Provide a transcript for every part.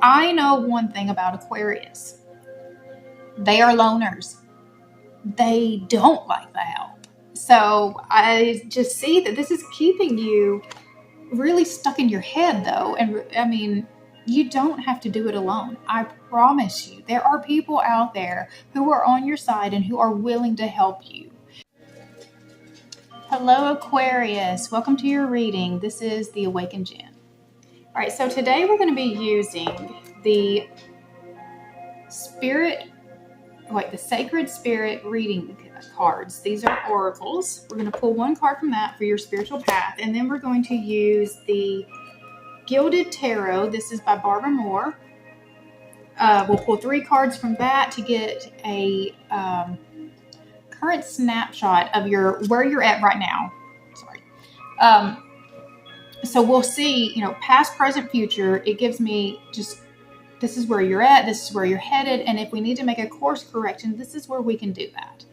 I know one thing about Aquarius. They are loners. They don't like the help. So I just see that this is keeping you really stuck in your head, though. And I mean, you don't have to do it alone. I promise you, there are people out there who are on your side and who are willing to help you. Hello, Aquarius. Welcome to your reading. This is the Awakened Jenn. All right, so today we're going to be using the Sacred Spirit reading cards. These are oracles. We're going to pull one card from that for your spiritual path, and then we're going to use the Gilded Tarot. This is by Barbara Moore. We'll pull 3 cards from that to get a current snapshot of where you're at right now. Sorry. So we'll see, past, present, future. It gives me just, this is where you're at, this is where you're headed, and if we need to make a course correction, this is where we can do that.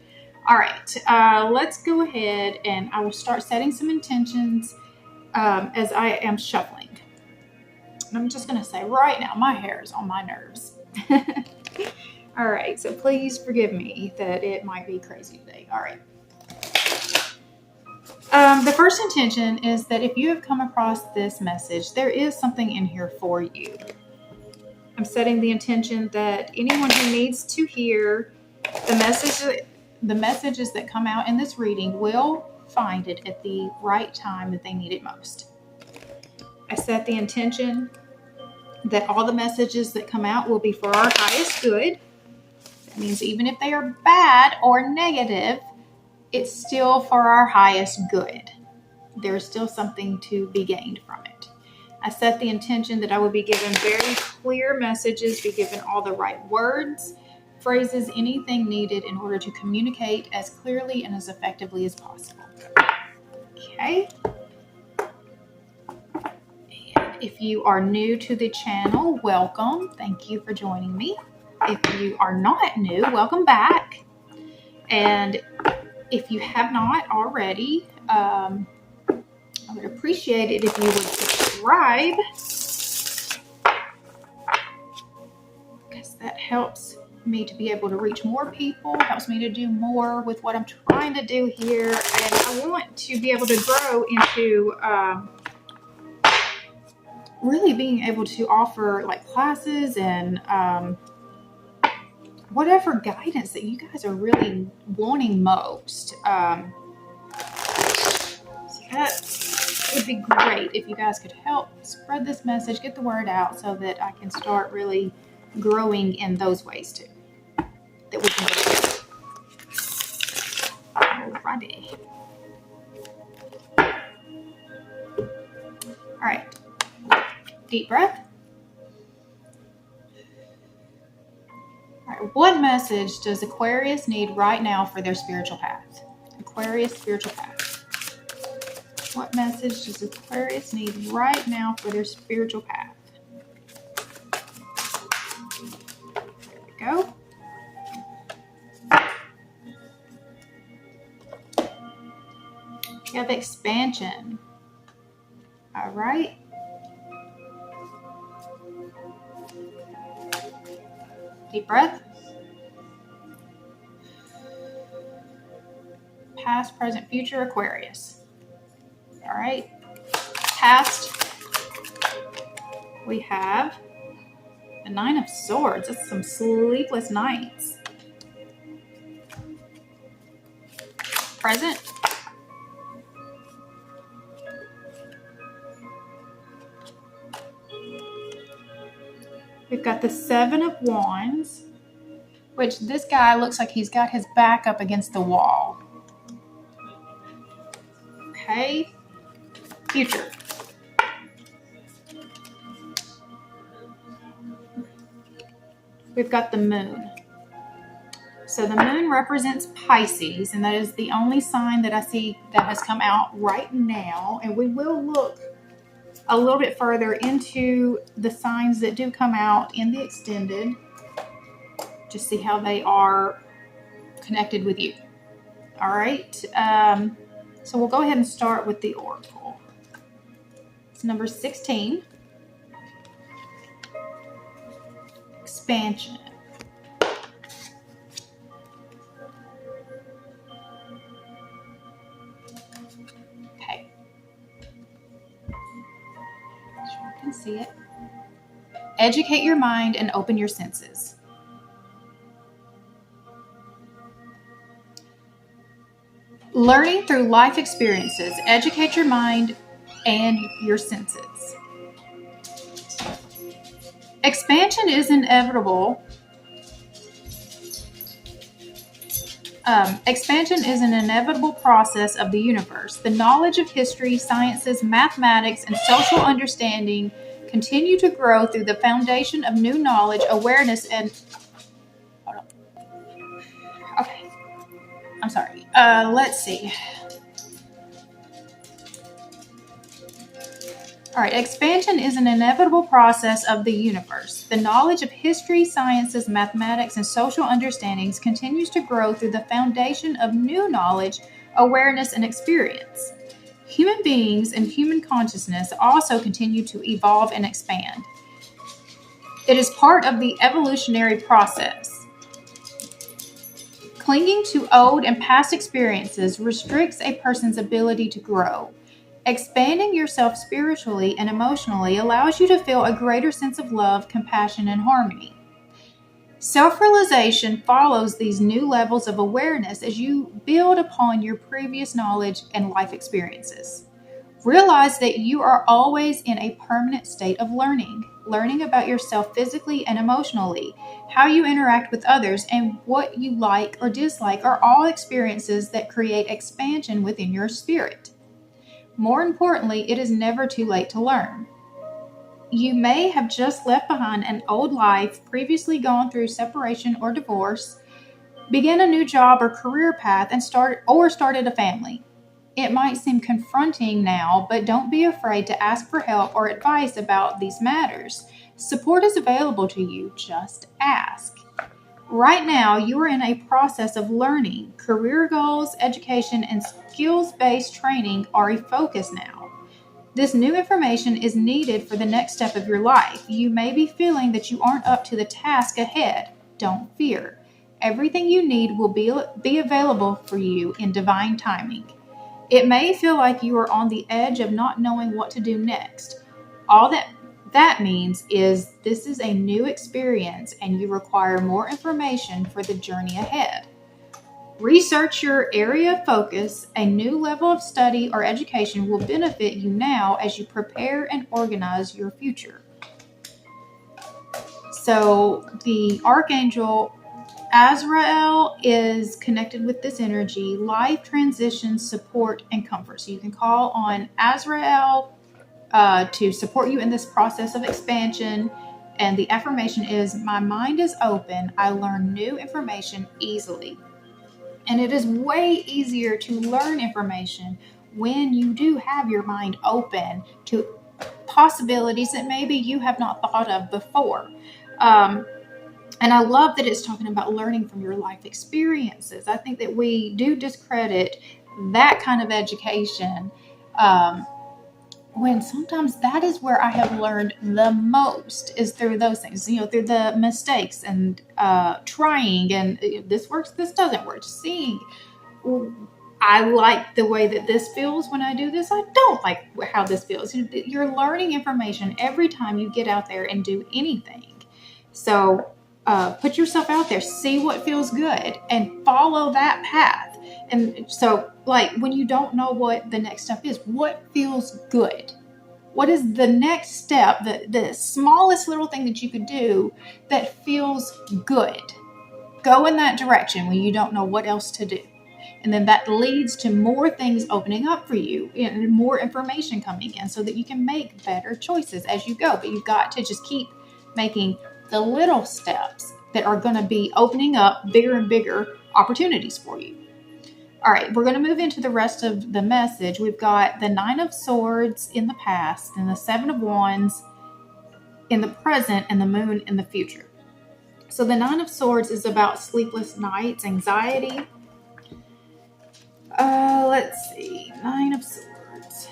All right, let's go ahead and I will start setting some intentions as I am shuffling. And I'm just going to say right now, my hair is on my nerves. All right, so please forgive me that it might be crazy today. All right. The first intention is that if you have come across this message, there is something in here for you. I'm setting the intention that anyone who needs to hear the messages that come out in this reading will find it at the right time that they need it most. I set the intention that all the messages that come out will be for our highest good. That means even if they are bad or negative, it's still for our highest good. There's still something to be gained from it. I set the intention that I will be given very clear messages, be given all the right words, phrases, anything needed in order to communicate as clearly and as effectively as possible. Okay. And if you are new to the channel, welcome. Thank you for joining me. If you are not new, welcome back. And if you have not already, I would appreciate it if you would subscribe, because that helps me to be able to reach more people, helps me to do more with what I'm trying to do here, and I want to be able to grow into really being able to offer like classes and whatever guidance that you guys are really wanting most. So that would be great if you guys could help spread this message, get the word out so that I can start really growing in those ways too. That we can go together. Alrighty. All right. Deep breath. All right. What message does Aquarius need right now for their spiritual path? Aquarius spiritual path. What message does Aquarius need right now for their spiritual path? There we go. You have expansion. All right. Deep breath. Past, present, future, Aquarius. All right. Past, we have the 9 of Swords. That's some sleepless nights. Present. We've got the 7 of Wands, which this guy looks like he's got his back up against the wall. Okay. Future. We've got the Moon. So the Moon represents Pisces, and that is the only sign that I see that has come out right now. And we will look a little bit further into the signs that do come out in the extended, just see how they are connected with you. All right. So we'll go ahead and start with the Oracle. It's number 16. expansion. Okay. Sure you can see it. Educate your mind and open your senses. Learning through life experiences. Educate your mind and your senses. Expansion is inevitable. Expansion is an inevitable process of the universe. The knowledge of history, sciences, mathematics, and social understanding continue to grow through the foundation of new knowledge, awareness, and... Hold on. Okay. I'm sorry. Let's see. All right. Expansion is an inevitable process of the universe. The knowledge of history, sciences, mathematics, and social understandings continues to grow through the foundation of new knowledge, awareness, and experience. Human beings and human consciousness also continue to evolve and expand. It is part of the evolutionary process. Clinging to old and past experiences restricts a person's ability to grow. Expanding yourself spiritually and emotionally allows you to feel a greater sense of love, compassion, and harmony. Self-realization follows these new levels of awareness as you build upon your previous knowledge and life experiences. Realize that you are always in a permanent state of learning about yourself physically and emotionally. How you interact with others and what you like or dislike are all experiences that create expansion within your spirit. More importantly, it is never too late to learn. You may have just left behind an old life, previously gone through separation or divorce, began a new job or career path, and started a family. It might seem confronting now, but don't be afraid to ask for help or advice about these matters. Support is available to you. Just ask. Right now, you are in a process of learning. Career goals, education, and skills-based training are a focus now. This new information is needed for the next step of your life. You may be feeling that you aren't up to the task ahead. Don't fear. Everything you need will be available for you in divine timing. It may feel like you are on the edge of not knowing what to do next. All that means is this is a new experience and you require more information for the journey ahead. Research your area of focus. A new level of study or education will benefit you now as you prepare and organize your future. So the Archangel Azrael is connected with this energy, life transition, support, and comfort. So you can call on Azrael to support you in this process of expansion. And the affirmation is, my mind is open. I learn new information easily. And it is way easier to learn information when you do have your mind open to possibilities that maybe you have not thought of before. And I love that it's talking about learning from your life experiences. I think that we do discredit that kind of education when sometimes that is where I have learned the most is through those things, through the mistakes and trying and this works, this doesn't work. Seeing, I like the way that this feels when I do this. I don't like how this feels. You're learning information every time you get out there and do anything. So put yourself out there, see what feels good and follow that path. And so like when you don't know what the next step is, what feels good? What is the next step, the smallest little thing that you could do that feels good? Go in that direction when you don't know what else to do. And then that leads to more things opening up for you and more information coming in so that you can make better choices as you go. But you've got to just keep making the little steps that are going to be opening up bigger and bigger opportunities for you. All right, we're going to move into the rest of the message. We've got the 9 of Swords in the past and the 7 of Wands in the present and the Moon in the future. So the 9 of Swords is about sleepless nights, anxiety. Let's see, 9 of Swords.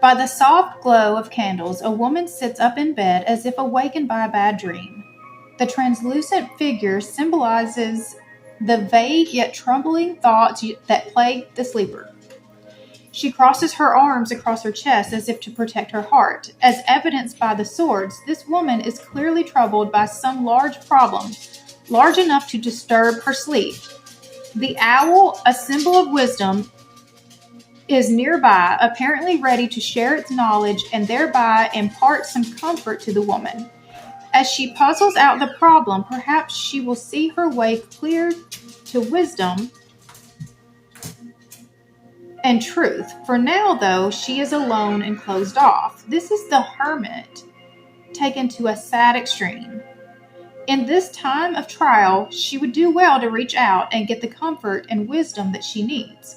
By the soft glow of candles, a woman sits up in bed as if awakened by a bad dream. The translucent figure symbolizes the vague yet troubling thoughts that plague the sleeper. She crosses her arms across her chest as if to protect her heart. As evidenced by the swords, this woman is clearly troubled by some large problem, large enough to disturb her sleep. The owl, a symbol of wisdom, is nearby, apparently ready to share its knowledge and thereby impart some comfort to the woman. As she puzzles out the problem, perhaps she will see her way clear to wisdom and truth. For now, though, she is alone and closed off. This is the hermit taken to a sad extreme. In this time of trial, she would do well to reach out and get the comfort and wisdom that she needs.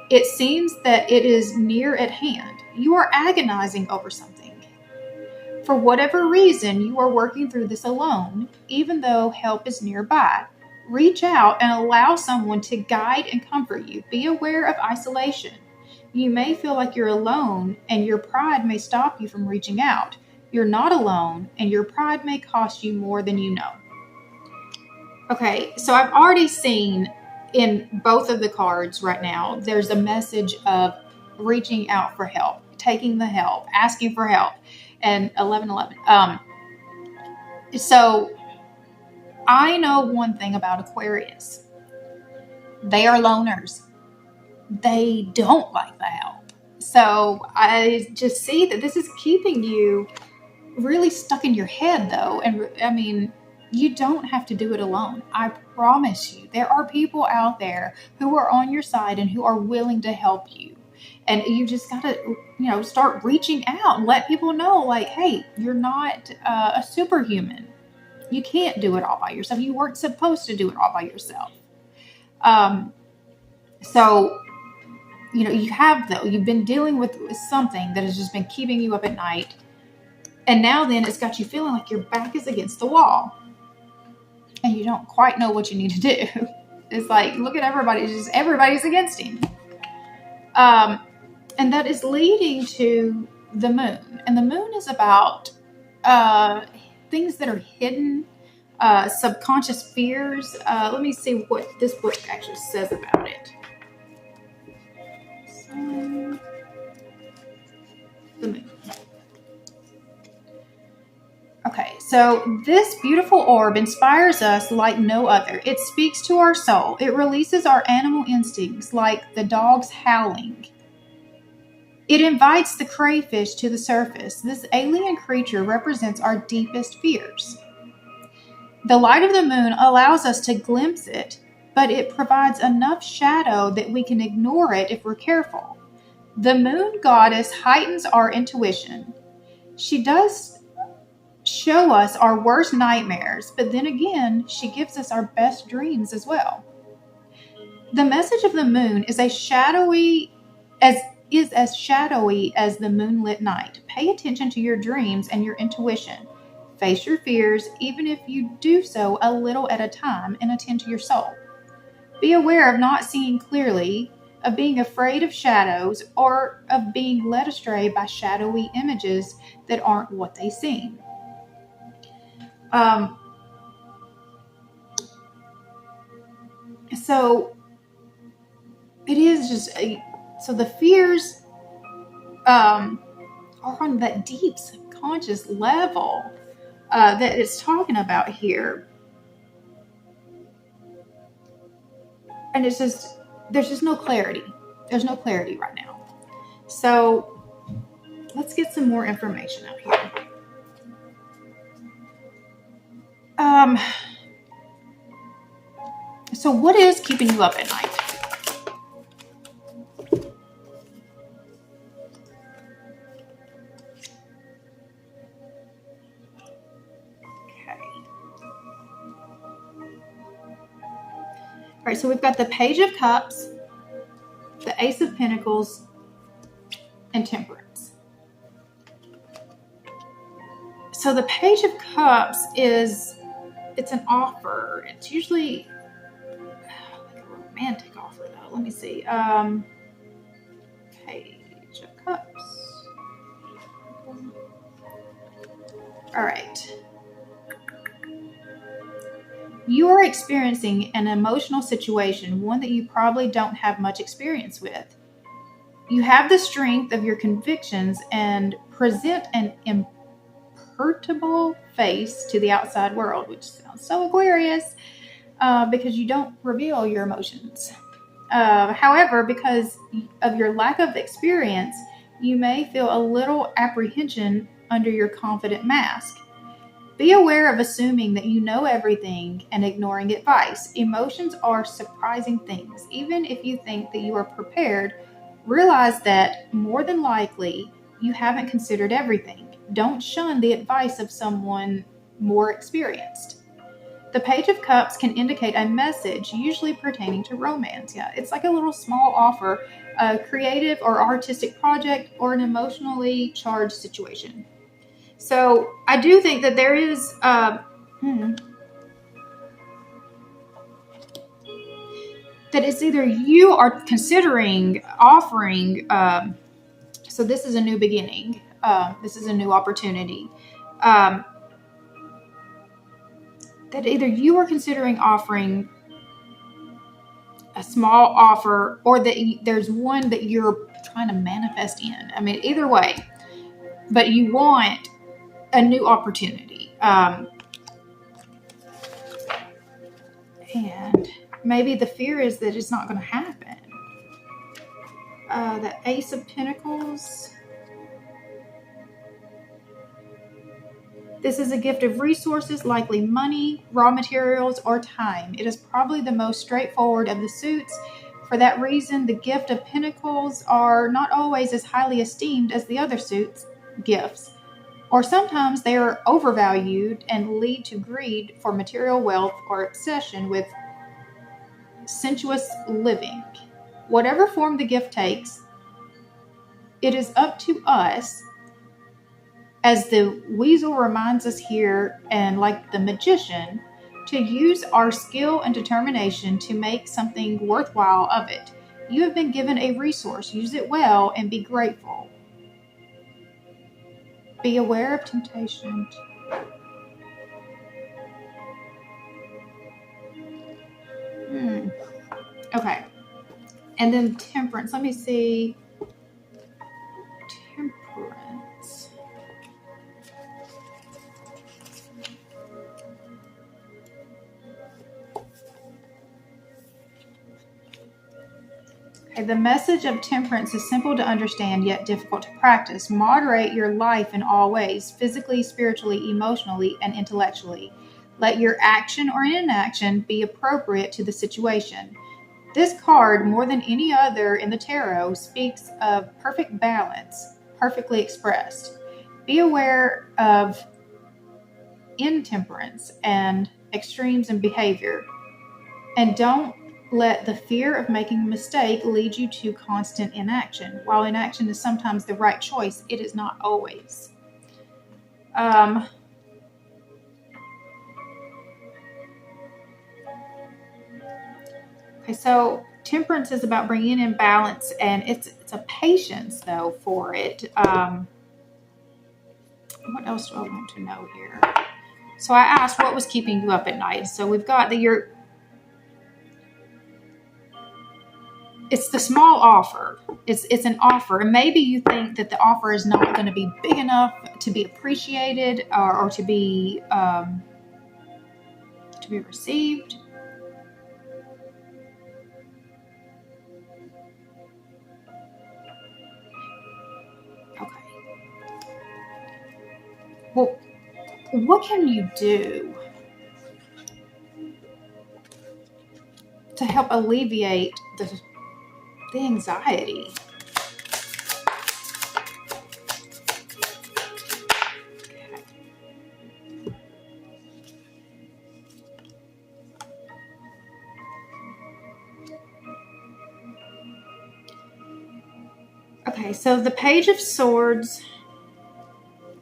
It seems that it is near at hand. You are agonizing over something. For whatever reason, you are working through this alone, even though help is nearby. Reach out and allow someone to guide and comfort you. Be aware of isolation. You may feel like you're alone, and your pride may stop you from reaching out. You're not alone, and your pride may cost you more than you know. Okay, so I've already seen in both of the cards right now, there's a message of reaching out for help, taking the help, asking for help, and 1111. So I know one thing about Aquarius. They are loners. They don't like the help. So I just see that this is keeping you really stuck in your head, though. And I mean, you don't have to do it alone. I promise you, there are people out there who are on your side and who are willing to help you. And you just got to, start reaching out and let people know, like, hey, you're not a superhuman. You can't do it all by yourself. You weren't supposed to do it all by yourself. So, you have, though, you've been dealing with something that has just been keeping you up at night. And now then it's got you feeling like your back is against the wall. And you don't quite know what you need to do. It's like, look at everybody. Everybody's against him. And that is leading to the moon. And the moon is about things that are hidden, subconscious fears. Let me see what this book actually says about it. So, the moon. Okay, so this beautiful orb inspires us like no other. It speaks to our soul. It releases our animal instincts like the dog's howling. It invites the crayfish to the surface. This alien creature represents our deepest fears. The light of the moon allows us to glimpse it, but it provides enough shadow that we can ignore it if we're careful. The moon goddess heightens our intuition. She does show us our worst nightmares, but then again, she gives us our best dreams as well. The message of the moon is as shadowy as the moonlit night. Pay attention to your dreams and your intuition. Face your fears, even if you do so a little at a time, and attend to your soul. Be aware of not seeing clearly, of being afraid of shadows, or of being led astray by shadowy images that aren't what they seem. So it is just so the fears are on that deep subconscious level that it's talking about here, and it's just there's just no clarity. There's no clarity right now. So let's get some more information out here. So what is keeping you up at night? Okay. All right, so we've got the Page of Cups, the Ace of Pentacles, and Temperance. So the Page of Cups it's an offer. It's usually like a romantic offer, though. Let me see. Page of Cups. All right. You are experiencing an emotional situation, one that you probably don't have much experience with. You have the strength of your convictions and present an imperturbable face to the outside world, which sounds so Aquarius, because you don't reveal your emotions. However, because of your lack of experience, you may feel a little apprehension under your confident mask. Be aware of assuming that you know everything and ignoring advice. Emotions are surprising things. Even if you think that you are prepared, realize that more than likely you haven't considered everything. Don't shun the advice of someone more experienced. The Page of Cups can indicate a message, usually pertaining to romance. Yeah, it's like a little small offer, a creative or artistic project, or an emotionally charged situation. So I do think that there is, that it's either you are considering offering, so this is a new beginning. This is a new opportunity. That either you are considering offering a small offer, or that there's one that you're trying to manifest in. I mean, either way, but you want a new opportunity. And maybe the fear is that it's not going to happen. The Ace of Pentacles. This is a gift of resources, likely money, raw materials, or time. It is probably the most straightforward of the suits. For that reason, the gift of Pentacles are not always as highly esteemed as the other suits' gifts. Or sometimes they are overvalued and lead to greed for material wealth or obsession with sensuous living. Whatever form the gift takes, it is up to us, as the weasel reminds us here, and like the magician, to use our skill and determination to make something worthwhile of it. You have been given a resource. Use it well and be grateful. Be aware of temptation. Okay. And then temperance. Let me see. Temperance. Okay, the message of temperance is simple to understand yet difficult to practice. Moderate your life in all ways, physically, spiritually, emotionally, and intellectually. Let your action or inaction be appropriate to the situation. This card, more than any other in the tarot, speaks of perfect balance, perfectly expressed. Be aware of intemperance and extremes in behavior, and don't let the fear of making a mistake lead you to constant inaction. While inaction is sometimes the right choice, it is not always. Okay, so temperance is about bringing in balance, and it's a patience, though, for it. What else do I want to know here? So I asked, what was keeping you up at night? So we've got that it's the small offer. It's an offer, and maybe you think that the offer is not going to be big enough to be appreciated or to be received. Okay. Well, what can you do to help alleviate the anxiety? Okay, so the Page of Swords,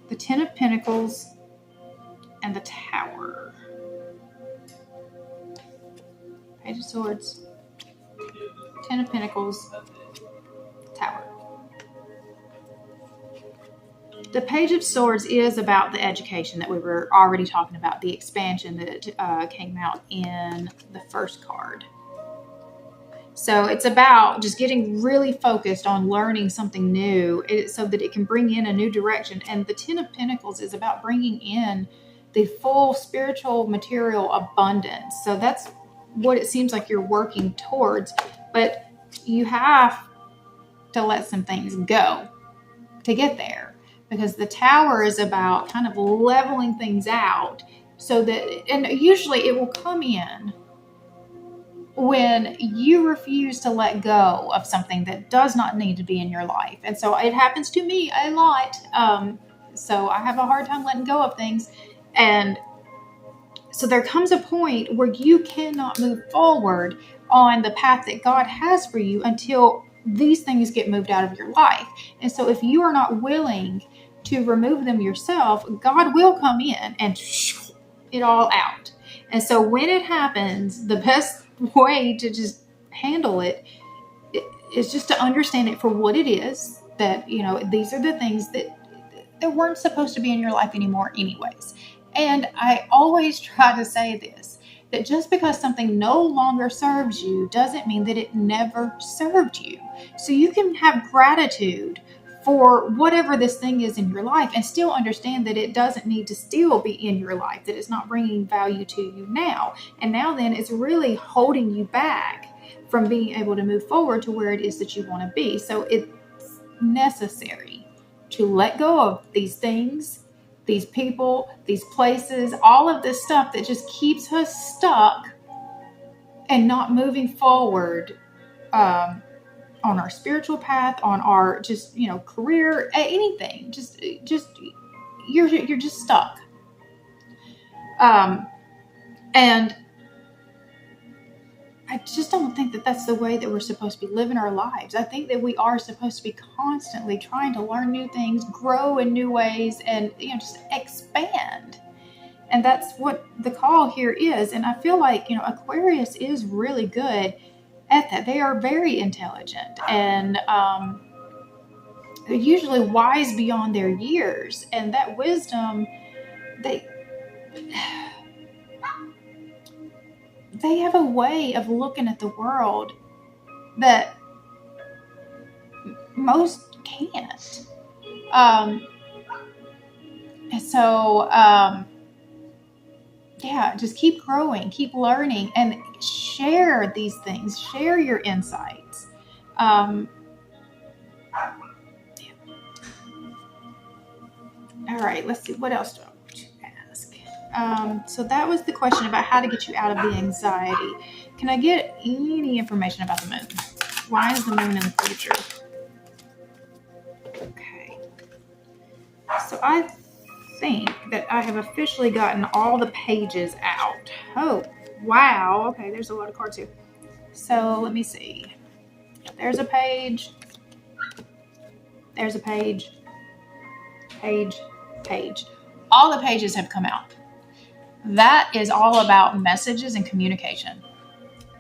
the Ten of Pentacles, and the Tower. Page of Swords, Ten of Pentacles, Tower. The Page of Swords is about the education that we were already talking about, the expansion that came out in the first card. So it's about just getting really focused on learning something new so that it can bring in a new direction. And the Ten of Pentacles is about bringing in the full spiritual material abundance. So that's what it seems like you're working towards. But you have to let some things go to get there. Because the Tower is about kind of leveling things out so that, and usually it will come in when you refuse to let go of something that does not need to be in your life. And so it happens to me a lot. So I have a hard time letting go of things. And so there comes a point where you cannot move forward on the path that God has for you until these things get moved out of your life. And so if you are not willing to remove them yourself, God will come in and it all out. And so when it happens, the best way to just handle it is just to understand it for what it is, that, you know, these are the things that weren't supposed to be in your life anymore anyways. And I always try to say this, that just because something no longer serves you doesn't mean that it never served you. So you can have gratitude for whatever this thing is in your life and still understand that it doesn't need to still be in your life, that it's not bringing value to you now. And now then it's really holding you back from being able to move forward to where it is that you want to be. So it's necessary to let go of these things, these people, these places, all of this stuff that just keeps us stuck and not moving forward on our spiritual path, on our just, you know, career, anything. Just you're just stuck. And I just don't think that that's the way that we're supposed to be living our lives. I think that we are supposed to be constantly trying to learn new things, grow in new ways, and, you know, just expand. And that's what the call here is. And I feel like, you know, Aquarius is really good at that. They are very intelligent and they're usually wise beyond their years. And that wisdom, they have a way of looking at the world that most can't. And so, yeah, just keep growing, keep learning, and share these things, share your insights. All right, let's see. What else do I want to ask? So that was the question about how to get you out of the anxiety. Can I get any information about the moon? Why is the moon in the future? Okay. So I think that I have officially gotten all the pages out. Oh, wow. Okay, there's a lot of cards here. So let me see. There's a page. There's a page. Page. All the pages have come out. That is all about messages and communication.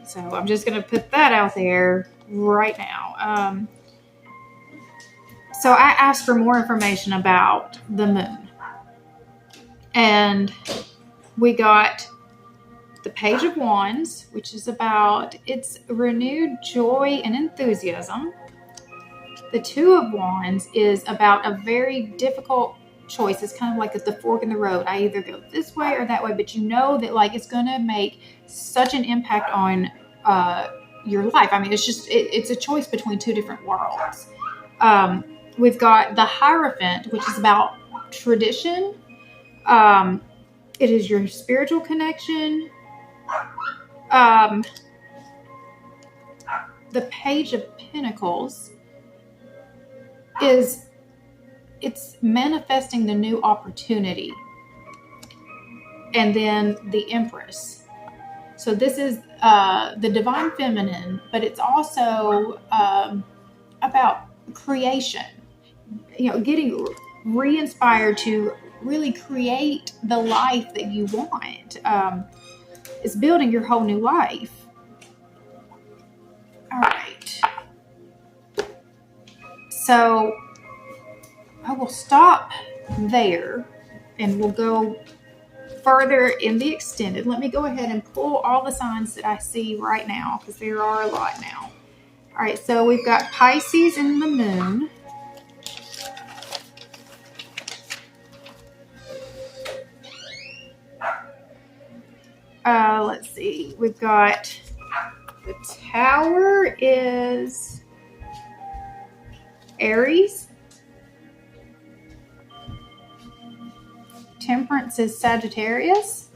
So I'm just going to put that out there right now. So I asked for more information about the moon. And we got the Page of Wands, which is about its renewed joy and enthusiasm. The Two of Wands is about a very difficult choice. It's kind of like at the fork in the road. I either go this way or that way, but you know that like it's going to make such an impact on your life. I mean, it's just, it's a choice between two different worlds. We've got the Hierophant, which is about tradition. It is your spiritual connection. The Page of Pentacles it's manifesting the new opportunity. And then the Empress. So this is the divine feminine, but it's also about creation. You know, getting re-inspired to really create the life that you want. It's building your whole new life. All right. So I will stop there and we'll go further in the extended. Let me go ahead and pull all the signs that I see right now because there are a lot now. All right, so we've got Pisces in the moon. Let's see, we've got the Tower is Aries. Temperance is Sagittarius.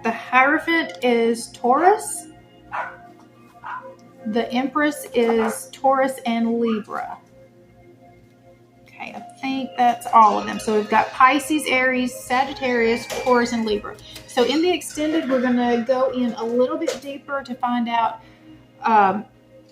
The Hierophant is Taurus. The Empress is Taurus and Libra. Okay, I think that's all of them. So we've got Pisces, Aries, Sagittarius, Taurus, and Libra. So in the extended, we're going to go in a little bit deeper to find out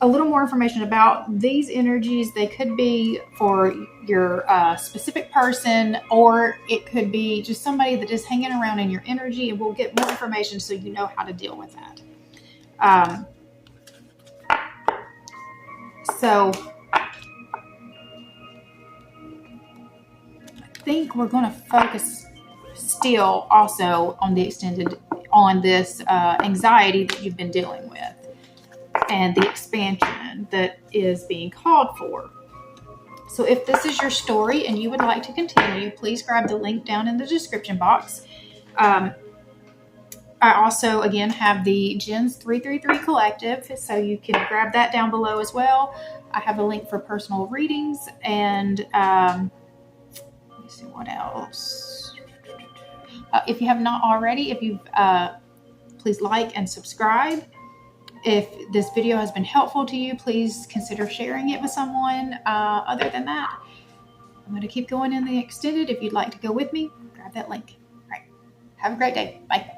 a little more information about these energies. They could be for your specific person, or it could be just somebody that is hanging around in your energy, and we'll get more information so you know how to deal with that. So I think we're going to focus still also on the extended, on this anxiety that you've been dealing with and the expansion that is being called for. So if this is your story and you would like to continue, please grab the link down in the description box. I also, again, have the Jenn's 333 Collective, so you can grab that down below as well. I have a link for personal readings, and let me see what else. If you have not already, if you've please like and subscribe. If this video has been helpful to you, please consider sharing it with someone. Other than that, I'm going to keep going in the extended. If you'd like to go with me, grab that link. All right. Have a great day. Bye.